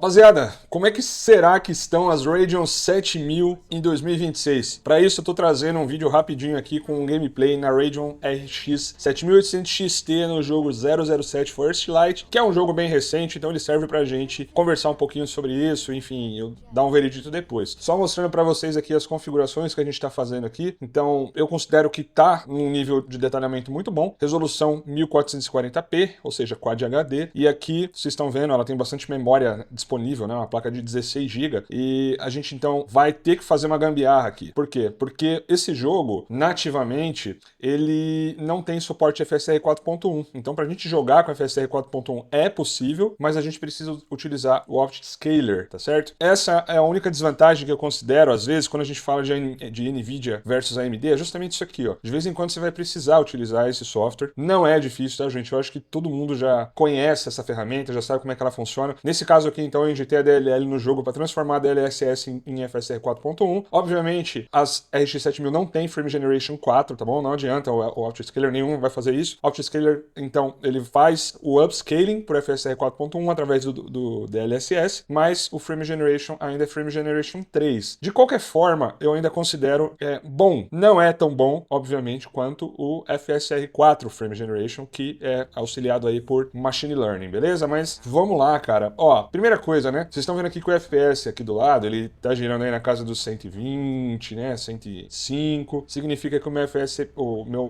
Rapaziada, como é que será que estão as Radeon 7000 em 2026? Para isso eu tô trazendo um vídeo rapidinho aqui com um gameplay na Radeon RX 7800 XT no jogo 007 First Light, que é um jogo bem recente, então ele serve pra gente conversar um pouquinho sobre isso, enfim, eu dar um veredito depois. Só mostrando para vocês aqui as configurações que a gente tá fazendo aqui, então eu considero que tá num nível de detalhamento muito bom, resolução 1440p, ou seja, Quad HD, e aqui vocês estão vendo, ela tem bastante memória disponível, né? Uma placa de 16 GB, e a gente então vai ter que fazer uma gambiarra aqui. Por quê? Porque esse jogo, nativamente, ele não tem suporte FSR 4.1. Então, pra gente jogar com FSR 4.1 é possível, mas a gente precisa utilizar o OptiScaler, tá certo? Essa é a única desvantagem que eu considero, às vezes, quando a gente fala de NVIDIA versus AMD, é justamente isso aqui, ó. De vez em quando você vai precisar utilizar esse software. Não é difícil, tá, gente? Eu acho que todo mundo já conhece essa ferramenta, já sabe como é que ela funciona. Nesse caso aqui, então, eu injetei a DLL no jogo para transformar a DLSS em FSR 4.1. Obviamente, as RX 7000 não tem Frame Generation 4, tá bom? Não adianta, o OptiScaler nenhum vai fazer isso. O OptiScaler, então, ele faz o upscaling por FSR 4.1 através do DLSS, mas o Frame Generation ainda é Frame Generation 3. De qualquer forma, eu ainda considero bom. Não é tão bom, obviamente, quanto o FSR 4 Frame Generation, que é auxiliado aí por Machine Learning, beleza? Mas vamos lá, cara. Ó, primeira coisa, né? Vocês estão vendo aqui que o FPS aqui do lado, ele tá girando aí na casa dos 120, né? 105. Significa que o meu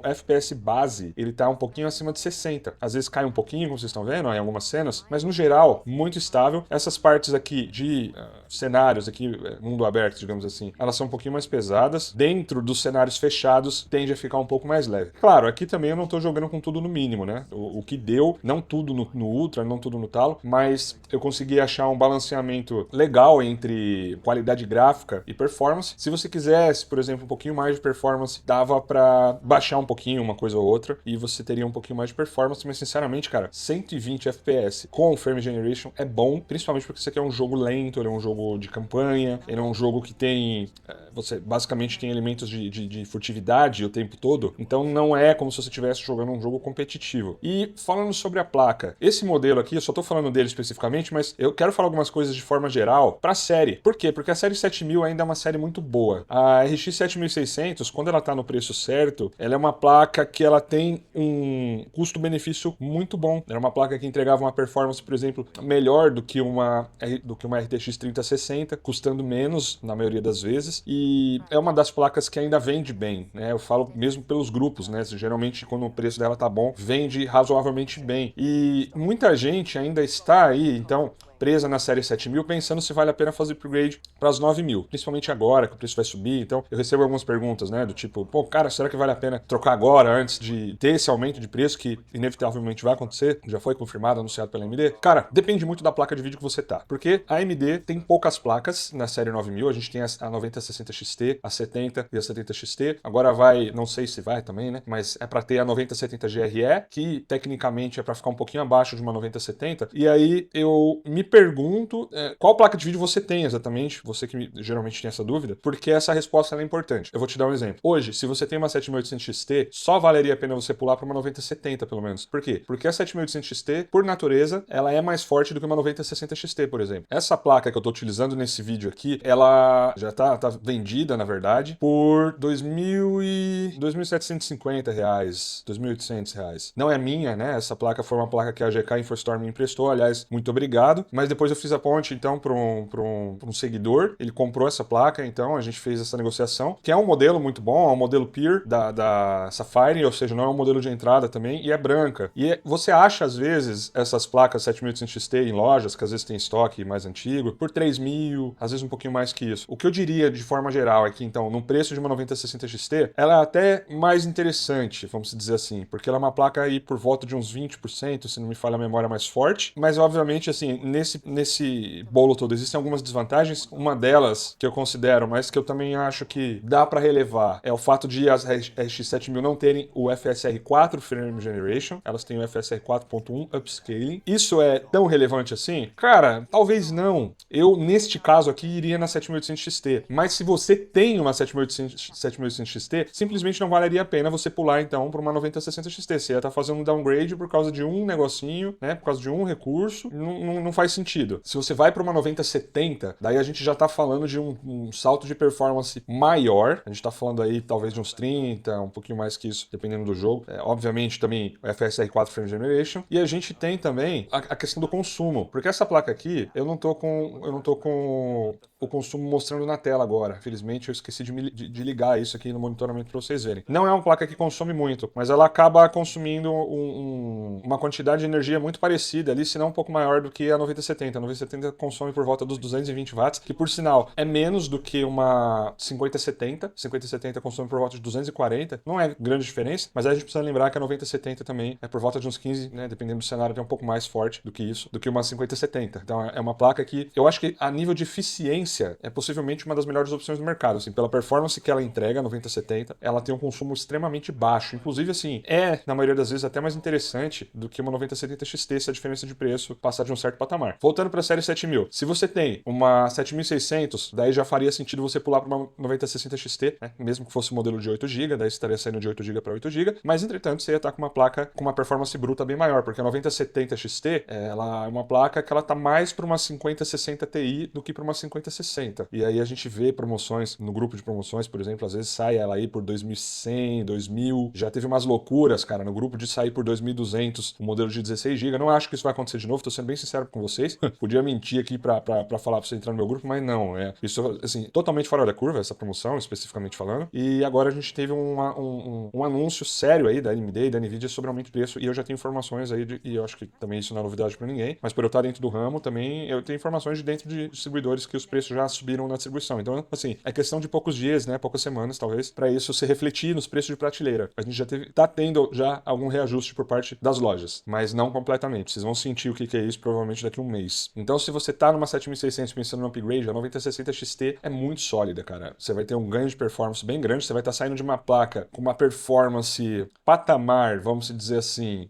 FPS base, ele tá um pouquinho acima de 60. Às vezes cai um pouquinho, como vocês estão vendo, ó, em algumas cenas, mas no geral, muito estável. Essas partes aqui de cenários aqui, mundo aberto, digamos assim, elas são um pouquinho mais pesadas. Dentro dos cenários fechados, tende a ficar um pouco mais leve. Claro, aqui também eu não tô jogando com tudo no mínimo, né? O que deu, não tudo no Ultra, não tudo no talo, mas eu consegui achar um balanceamento legal entre qualidade gráfica e performance. Se você quisesse, por exemplo, um pouquinho mais de performance, dava pra baixar um pouquinho uma coisa ou outra e você teria um pouquinho mais de performance, mas sinceramente, cara, 120 FPS com Frame Generation é bom, principalmente porque isso aqui é um jogo lento, ele é um jogo de campanha, ele é um jogo que tem... você basicamente tem elementos de furtividade o tempo todo, então não é como se você estivesse jogando um jogo competitivo. E falando sobre a placa, esse modelo aqui, eu só tô falando dele especificamente, mas eu quero falar algumas coisas de forma geral pra série. Por quê? Porque a série 7000 ainda é uma série muito boa. A RX 7600, quando ela tá no preço certo, ela é uma placa que ela tem um custo-benefício muito bom. Era uma placa que entregava uma performance, por exemplo, melhor do que uma RTX 3060, custando menos na maioria das vezes, e é uma das placas que ainda vende bem, né? Eu falo mesmo pelos grupos, né? Geralmente quando o preço dela tá bom, vende razoavelmente bem. E muita gente ainda está aí, então, presa na série 7000, pensando se vale a pena fazer upgrade para as 9000, principalmente agora que o preço vai subir. Então eu recebo algumas perguntas, né, do tipo, pô, cara, será que vale a pena trocar agora antes de ter esse aumento de preço que inevitavelmente vai acontecer? Já foi confirmado, anunciado pela AMD? Cara, depende muito da placa de vídeo que você tá, porque a AMD tem poucas placas na série 9000, a gente tem a 9060 XT, a 70 e a 70 XT, agora vai, não sei se vai também, né, mas é para ter a 9070 GRE, que tecnicamente é para ficar um pouquinho abaixo de uma 9070, e aí eu me pergunto qual placa de vídeo você tem exatamente, você que geralmente tem essa dúvida, porque essa resposta é importante. Eu vou te dar um exemplo. Hoje, se você tem uma 7800 XT, só valeria a pena você pular para uma 9070 pelo menos. Por quê? Porque a 7800 XT, por natureza, ela é mais forte do que uma 9060 XT, por exemplo. Essa placa que eu estou utilizando nesse vídeo aqui, ela já tá vendida, na verdade, por R$2.750, R$2.800. Não é minha, né? Essa placa foi uma placa que a GK InfoStorm me emprestou, aliás, muito obrigado. Mas depois eu fiz a ponte, então, para um seguidor. Ele comprou essa placa, então a gente fez essa negociação, que é um modelo muito bom, é um modelo Peer da Sapphire, ou seja, não é um modelo de entrada também, e é branca. E você acha, às vezes, essas placas 7800 XT em lojas, que às vezes tem estoque mais antigo, por 3.000, às vezes um pouquinho mais que isso. O que eu diria, de forma geral, é que, então, no preço de uma 9060 XT, ela é até mais interessante, vamos dizer assim, porque ela é uma placa aí por volta de uns 20%, se não me falha a memória, mais forte, mas, obviamente, assim, nesse bolo todo existem algumas desvantagens. Uma delas que eu considero, mas que eu também acho que dá para relevar, é o fato de as RX 7000 não terem o FSR 4 Frame Generation, elas têm o FSR 4.1 Upscaling. Isso é tão relevante assim? Cara, talvez não. Eu, neste caso aqui, iria na 7800 XT. Mas se você tem uma 7800 XT, simplesmente não valeria a pena você pular, então, para uma 9060 XT. Você ia estar fazendo um downgrade por causa de um negocinho, né? Por causa de um recurso. Não faz sentido. Se você vai para uma 9070, daí a gente já tá falando de um salto de performance maior. A gente tá falando aí talvez de uns 30, um pouquinho mais que isso, dependendo do jogo. Obviamente também o FSR 4 Frame Generation. E a gente tem também a questão do consumo, porque essa placa aqui, eu não tô com o consumo mostrando na tela agora. Infelizmente eu esqueci de ligar isso aqui no monitoramento para vocês verem. Não é uma placa que consome muito, mas ela acaba consumindo uma quantidade de energia muito parecida ali, se não um pouco maior do que a 9070. A 9070 consome por volta dos 220 watts, que por sinal é menos do que uma 5070. 5070 consome por volta de 240. Não é grande diferença, mas aí a gente precisa lembrar que a 9070 também é por volta de uns 15, né, dependendo do cenário, é um pouco mais forte do que isso, do que uma 5070. Então é uma placa que eu acho que a nível de eficiência é possivelmente uma das melhores opções do mercado, assim, pela performance que ela entrega, a 9070, ela tem um consumo extremamente baixo. Inclusive, assim, na maioria das vezes, até mais interessante do que uma 9070 XT, se a diferença de preço passar de um certo patamar. Voltando para a série 7000, se você tem uma 7600, daí já faria sentido você pular para uma 9060 XT, né? Mesmo que fosse um modelo de 8 GB, daí você estaria saindo de 8 GB para 8 GB, mas entretanto você ia estar com uma placa com uma performance bruta bem maior, porque a 9070 XT, ela é uma placa que ela tá mais para uma 5060 Ti do que para uma 5060. E aí a gente vê promoções, no grupo de promoções, por exemplo, às vezes sai ela aí por 2100, 2000, já teve umas loucuras, cara, no grupo de sair por 2200 o modelo de 16 GB. Não acho que isso vai acontecer de novo, tô sendo bem sincero com vocês. Podia mentir aqui pra falar pra você entrar no meu grupo, mas não, isso, assim, totalmente fora da curva, essa promoção, especificamente falando. E agora a gente teve um anúncio sério aí da AMD e da Nvidia sobre aumento de preço, e eu já tenho informações aí, e eu acho que também isso não é novidade pra ninguém, mas por eu estar dentro do ramo também, eu tenho informações de dentro de distribuidores que os preços já subiram na distribuição. Então, assim, é questão de poucos dias, né, poucas semanas, talvez, pra isso se refletir nos preços de prateleira. A gente já tá tendo já algum reajuste por parte das lojas, mas não completamente. Vocês vão sentir o que é isso provavelmente daqui a um mês. Então, se você tá numa 7600 pensando no upgrade, a 9060 XT é muito sólida, cara. Você vai ter um ganho de performance bem grande, você vai estar saindo de uma placa com uma performance patamar, vamos dizer assim,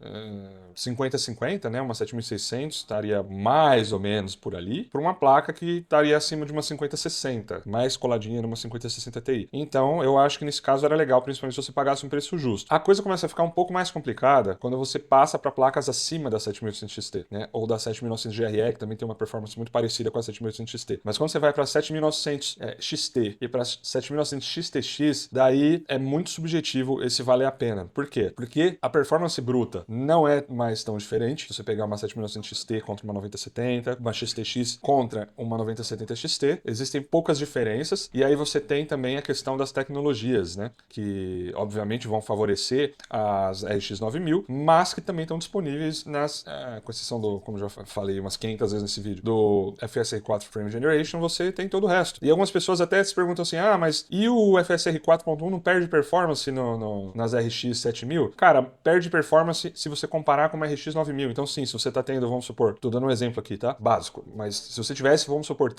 50-50, né? Uma 7600 estaria mais ou menos por ali, por uma placa que estaria acima de uma 5060, mais coladinha numa 5060 Ti. Então, eu acho que nesse caso era legal, principalmente se você pagasse um preço justo. A coisa começa a ficar um pouco mais complicada quando você passa para placas acima da 7800 XT, né? Ou da 7900 GRE, que também tem uma performance muito parecida com a 7800 XT. Mas quando você vai para 7900 XT e para 7900 XTX, daí é muito subjetivo esse valer a pena. Por quê? Porque a performance bruta não é mais tão diferente. Se você pegar uma 7900 XT contra uma 9070, uma XTX contra uma 9070 XT, existem poucas diferenças. E aí você tem também a questão das tecnologias, né? Que obviamente vão favorecer as RX 9000, mas que também estão disponíveis com exceção do, como já falei umas 500 vezes nesse vídeo, do FSR 4 Frame Generation, você tem todo o resto. E algumas pessoas até se perguntam assim, mas e o FSR 4.1 não perde performance nas RX 7000? Cara, perde performance se você comparar com uma RX 9000. Então sim, se você tá tendo, vamos supor, tô dando um exemplo aqui, tá? Básico. Mas se você tivesse, vamos supor,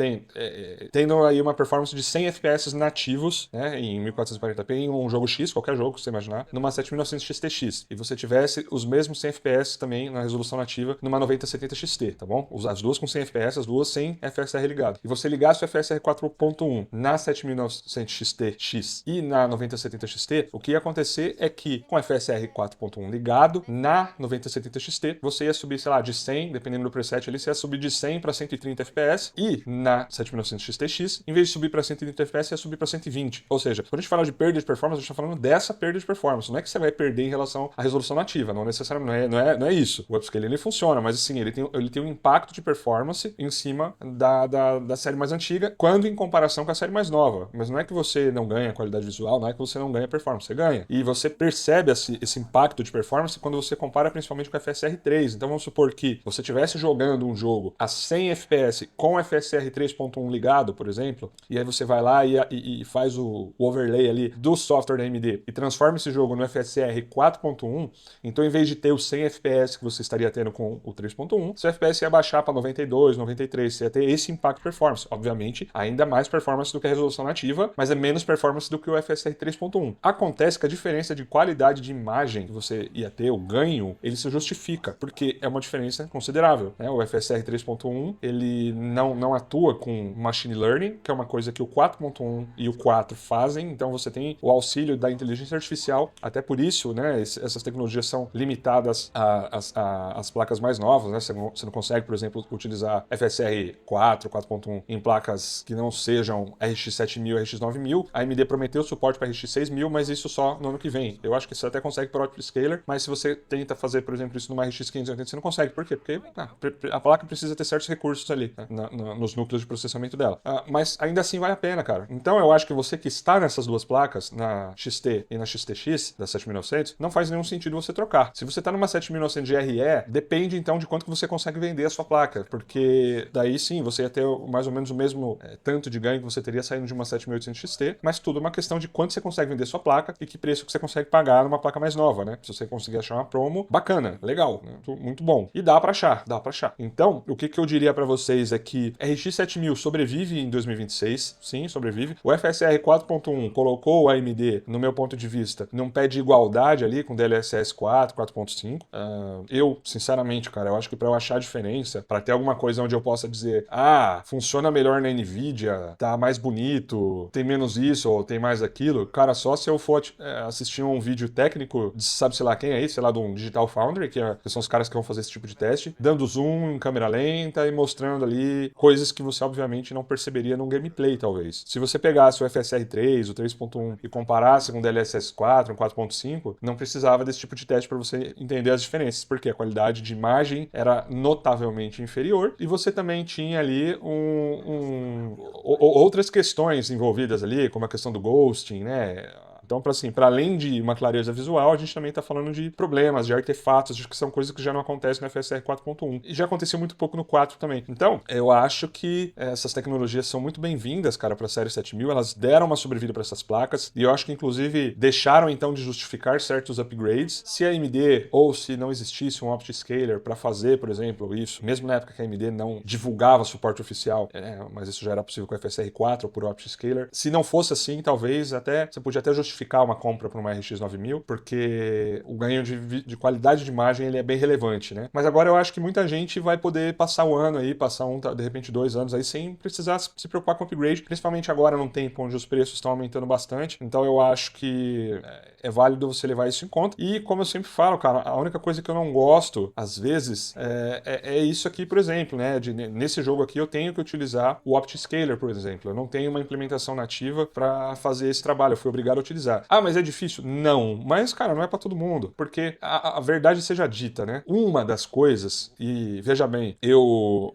tendo aí uma performance de 100 FPS nativos, né, em 1440p, em um jogo X, qualquer jogo que você imaginar, numa 7900 XTX, e você tivesse os mesmos 100 FPS também na resolução nativa numa 9070 XT, tá bom? As duas com 100 FPS, as duas sem FSR ligado. E você ligasse o FSR 4.1 na 7900 XTX e na 9070 XT, o que ia acontecer é que com FSR 4.1 ligado na 9070 XT, você ia subir, sei lá, de 100, dependendo do preset ali, você ia subir de 100 para 130 FPS, e na 7900 XTX, em vez de subir para 130 FPS, ia subir para 120. Ou seja, quando a gente fala de perda de performance, a gente está falando dessa perda de performance. Não é que você vai perder em relação à resolução nativa, não necessariamente, não é isso. O upscaling ele funciona, mas assim, ele tem um impacto de performance em cima da série mais antiga, quando em comparação com a série mais nova. Mas não é que você não ganha qualidade visual, não é que você não ganha performance, você ganha. E você percebe esse impacto de performance quando você compara principalmente com a FSR 3. Então vamos supor que você estivesse jogando um jogo a 100 FPS com FSR 3.1 ligado, por exemplo, e aí você vai lá e faz o overlay ali do software da AMD e transforma esse jogo no FSR 4.1, então em vez de ter os 100 FPS que você estaria tendo com o 3.1, seu FPS ia baixar para 92, 93, você ia ter esse impacto performance. Obviamente, ainda mais performance do que a resolução nativa, mas é menos performance do que o FSR 3.1. Acontece que a diferença de qualidade de imagem que você ia ter, o ganho, ele se justifica, porque é uma diferença considerável, né? O FSR 3.1, ele não atua com Machine Learning, que é uma coisa que o 4.1 e o 4 fazem, então você tem o auxílio da inteligência artificial, até por isso, né, essas tecnologias são limitadas às placas mais novas, né? Você não consegue, por exemplo, utilizar FSR 4, 4.1 em placas que não sejam RX 7000, RX 9000. A AMD prometeu suporte para RX 6000, mas isso só no ano que vem. Eu acho que você até consegue para OptiScaler, mas se você tenta fazer, por exemplo, isso numa RX 580, você não consegue. Por quê? Porque a placa precisa ter certos recursos ali, né, nos núcleos de processamento dela. Mas ainda assim vale a pena, cara. Então eu acho que você que está nessas duas placas, na XT e na XTX, da 7900, não faz nenhum sentido você trocar. Se você está numa 7900 GRE, depende então de quanto que você consegue vender a sua placa, porque daí sim, você ia ter mais ou menos o mesmo tanto de ganho que você teria saindo de uma 7800 XT, mas tudo é uma questão de quanto você consegue vender sua placa e que preço que você consegue pagar numa placa mais nova, né? Se você conseguir achar uma promo, bacana, legal, né? Muito bom. E dá pra achar. Então, o que eu diria pra vocês é que RX 7000 sobrevive em 2026, sim, sobrevive. O FSR 4.1 colocou a AMD, no meu ponto de vista, num pé de igualdade ali com o DLSS 4, 4.5. Eu, sinceramente, cara, eu acho que pra eu achar a diferença, pra ter alguma coisa onde eu possa dizer, funciona melhor na NVIDIA, tá mais bonito, tem menos isso ou tem mais aquilo, cara, só se eu for assistir um vídeo técnico de sabe sei lá quem aí, sei lá, de um Digital Foundry, que são os caras que vão fazer esse tipo de teste, dando zoom em câmera lenta e mostrando ali coisas que você obviamente não perceberia num gameplay, talvez. Se você pegasse o FSR 3, o 3.1 e comparasse com o DLSS 4, o 4.5, não precisava desse tipo de teste para você entender as diferenças, porque a qualidade de imagem era notavelmente inferior e você também tinha ali outras questões envolvidas ali, como a questão do ghosting, né? Então, para além de uma clareza visual, a gente também está falando de problemas, de artefatos, que são coisas que já não acontecem no FSR 4.1. E já aconteceu muito pouco no 4 também. Então, eu acho que essas tecnologias são muito bem-vindas, cara, para a série 7000. Elas deram uma sobrevida para essas placas. E eu acho que, inclusive, deixaram, então, de justificar certos upgrades. Se a AMD, ou se não existisse um OptiScaler para fazer, por exemplo, isso, mesmo na época que a AMD não divulgava suporte oficial, mas isso já era possível com o FSR 4 ou por OptiScaler. Se não fosse assim, talvez você podia até justificar uma compra para uma RX 9000, porque o ganho de qualidade de imagem ele é bem relevante, né? Mas agora eu acho que muita gente vai poder passar o ano aí, passar de repente 2 anos aí, sem precisar se preocupar com upgrade, principalmente agora num tempo onde os preços estão aumentando bastante. Então eu acho que é válido você levar isso em conta. E como eu sempre falo, cara, a única coisa que eu não gosto, às vezes, é isso aqui, por exemplo, né? Nesse jogo aqui eu tenho que utilizar o OptiScaler, por exemplo. Eu não tenho uma implementação nativa para fazer esse trabalho. Eu fui obrigado a utilizar. Mas é difícil? Não. Mas, cara, não é pra todo mundo. Porque a verdade seja dita, né? Uma das coisas, e veja bem, eu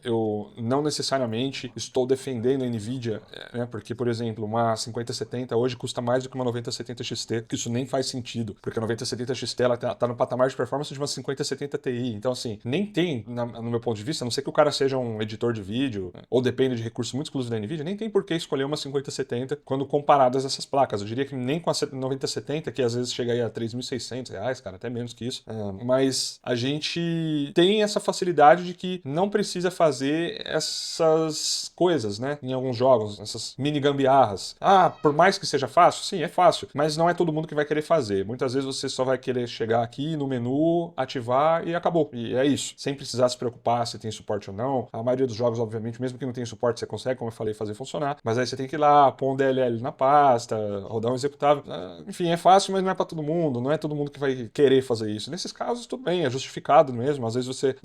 não necessariamente estou defendendo a NVIDIA, né? Porque, por exemplo, uma 5070 hoje custa mais do que uma 9070 XT, que isso nem faz sentido. Porque a 9070 XT, ela tá no patamar de performance de uma 5070 Ti. Então, assim, nem tem, no meu ponto de vista, a não ser que o cara seja um editor de vídeo, ou dependa de recursos muito exclusivos da NVIDIA, nem tem por que escolher uma 5070 quando comparadas essas placas. Eu diria que nem com a 9070, que às vezes chega aí a R$3.600, cara, até menos que isso. Mas a gente tem essa facilidade de que não precisa fazer essas coisas, né? Em alguns jogos, essas mini gambiarras. Por mais que seja fácil? Sim, é fácil. Mas não é todo mundo que vai querer fazer. Muitas vezes você só vai querer chegar aqui no menu, ativar e acabou. E é isso. Sem precisar se preocupar se tem suporte ou não. A maioria dos jogos, obviamente, mesmo que não tenha suporte, você consegue, como eu falei, fazer funcionar. Mas aí você tem que ir lá, pôr um DLL na pasta, rodar um executável. Enfim, é fácil, mas não é pra todo mundo. Não é todo mundo que vai querer fazer isso. Nesses casos, tudo bem, é justificado mesmo. Às vezes você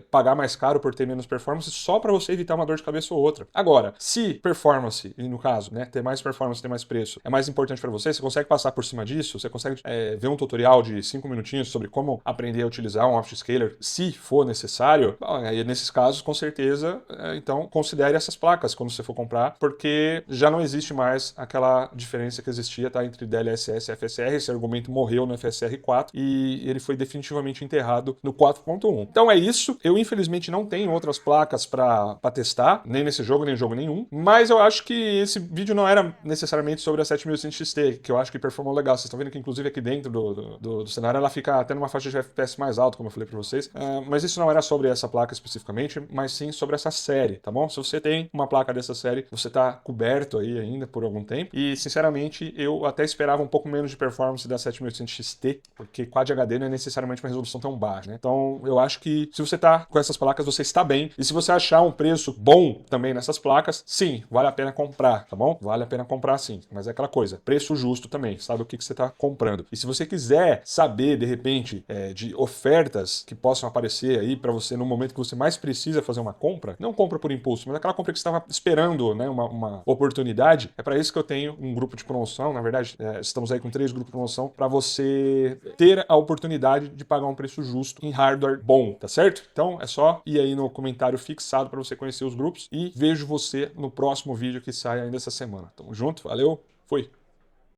pagar mais caro por ter menos performance só pra você evitar uma dor de cabeça ou outra. Agora, se performance, e no caso, né, ter mais performance, ter mais preço, é mais importante pra você consegue passar por cima disso, você consegue ver um tutorial de 5 minutinhos sobre como aprender a utilizar um OptiScaler, se for necessário, aí nesses casos, com certeza, então considere essas placas quando você for comprar, porque já não existe mais aquela diferença que existia, tá, entre DLSS e FSR. Esse argumento morreu no FSR 4 e ele foi definitivamente enterrado no 4.1. Então é isso. Eu infelizmente não tenho outras placas para testar, nem nesse jogo, nem em jogo nenhum, mas eu acho que esse vídeo não era necessariamente sobre a 7100 XT, que eu acho que performou legal. Vocês estão vendo que inclusive aqui dentro do cenário ela fica até numa faixa de FPS mais alta, como eu falei para vocês, mas isso não era sobre essa placa especificamente, mas sim sobre essa série, tá bom? Se você tem uma placa dessa série, você tá coberto aí ainda por algum tempo e sinceramente eu até esperava esperava um pouco menos de performance da 7800 XT, porque Quad HD não é necessariamente uma resolução tão baixa, né? Então eu acho que se você tá com essas placas, você está bem. E se você achar um preço bom também nessas placas, sim, vale a pena comprar, tá bom? Vale a pena comprar sim, mas é aquela coisa, preço justo também, sabe o que você tá comprando. E se você quiser saber, de repente, de ofertas que possam aparecer aí para você no momento que você mais precisa fazer uma compra, não compra por impulso, mas aquela compra que você estava esperando, né, uma oportunidade, é para isso que eu tenho um grupo de promoção, na verdade, estamos aí com 3 grupos de promoção para você ter a oportunidade de pagar um preço justo em hardware bom, tá certo? Então é só ir aí no comentário fixado para você conhecer os grupos e vejo você no próximo vídeo que sai ainda essa semana. Tamo junto, valeu, fui!